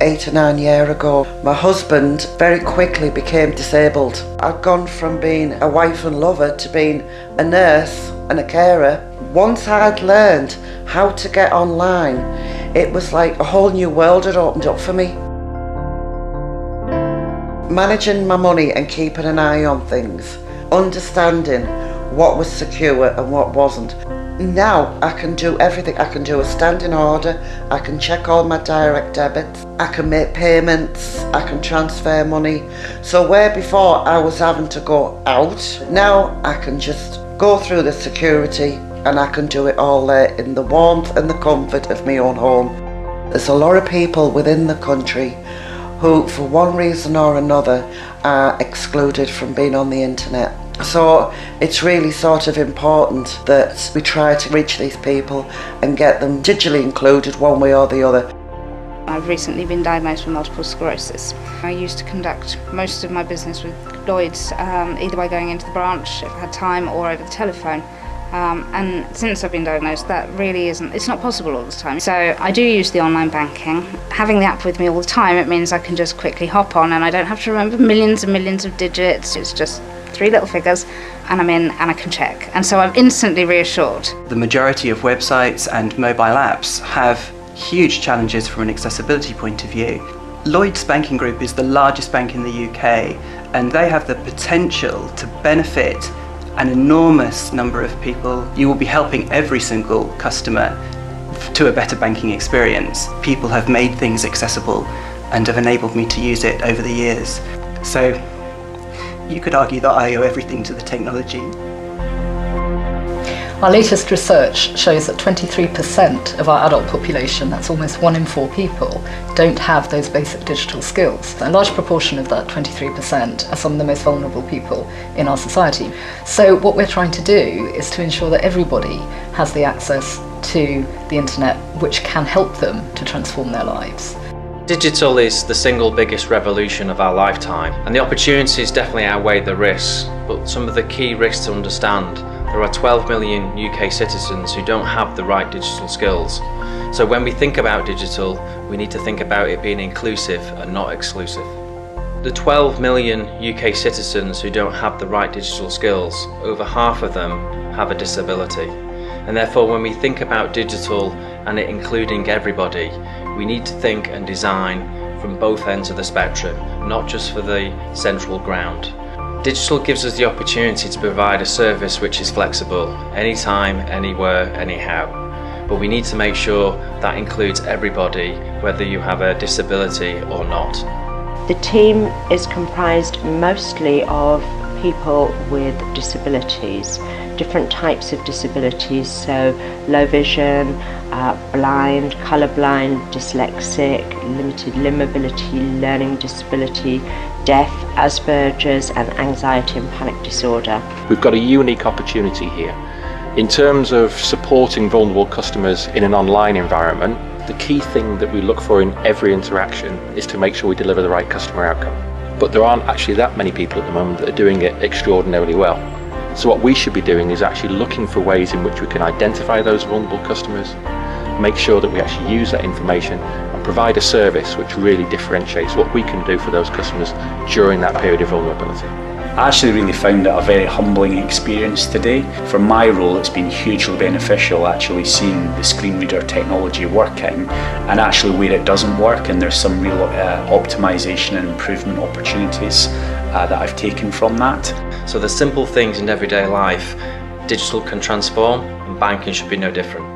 8 or 9 years ago. My husband very quickly became disabled. I'd gone from being a wife and lover to being a nurse and a carer. Once I'd learned how to get online, it was like a whole new world had opened up for me. Managing my money and keeping an eye on things, understanding what was secure and what wasn't. Now I can do everything. I can do a standing order, I can check all my direct debits, I can make payments, I can transfer money. So where before I was having to go out, now I can just go through the security and I can do it all there in the warmth and the comfort of my own home. There's a lot of people within the country who, for one reason or another, are excluded from being on the internet. So it's really sort of important that we try to reach these people and get them digitally included one way or the other. I've recently been diagnosed with multiple sclerosis. I used to conduct most of my business with Lloyds, either by going into the branch if I had time or over the telephone. And since I've been diagnosed, that really it's not possible all the time. So I do use the online banking. Having the app with me all the time, it means I can just quickly hop on and I don't have to remember millions and millions of digits. It's just 3 little figures and I'm in and I can check. And so I'm instantly reassured. The majority of websites and mobile apps have huge challenges from an accessibility point of view. Lloyds Banking Group is the largest bank in the UK and they have the potential to benefit an enormous number of people. You will be helping every single customer to a better banking experience. People have made things accessible and have enabled me to use it over the years. So you could argue that I owe everything to the technology. Our latest research shows that 23% of our adult population, that's almost 1 in 4 people, don't have those basic digital skills. A large proportion of that 23% are some of the most vulnerable people in our society. So what we're trying to do is to ensure that everybody has the access to the internet which can help them to transform their lives. Digital is the single biggest revolution of our lifetime, and the opportunities definitely outweigh the risks, but some of the key risks to understand. There are 12 million UK citizens who don't have the right digital skills. So when we think about digital, we need to think about it being inclusive and not exclusive. The 12 million UK citizens who don't have the right digital skills, over half of them have a disability. And therefore when we think about digital and it including everybody, we need to think and design from both ends of the spectrum, not just for the central ground. Digital gives us the opportunity to provide a service which is flexible, anytime, anywhere, anyhow. But we need to make sure that includes everybody, whether you have a disability or not. The team is comprised mostly of people with disabilities, different types of disabilities, so low vision, blind, colourblind, dyslexic, limited limb mobility, learning disability, deaf, Asperger's and anxiety and panic disorder. We've got a unique opportunity here. In terms of supporting vulnerable customers in an online environment, the key thing that we look for in every interaction is to make sure we deliver the right customer outcome. But there aren't actually that many people at the moment that are doing it extraordinarily well. So what we should be doing is actually looking for ways in which we can identify those vulnerable customers, make sure that we actually use that information and provide a service which really differentiates what we can do for those customers during that period of vulnerability. I actually really found it a very humbling experience today. For my role, it's been hugely beneficial actually seeing the screen reader technology working and actually where it doesn't work, and there's some real optimization and improvement opportunities that I've taken from that. So the simple things in everyday life, digital can transform, and banking should be no different.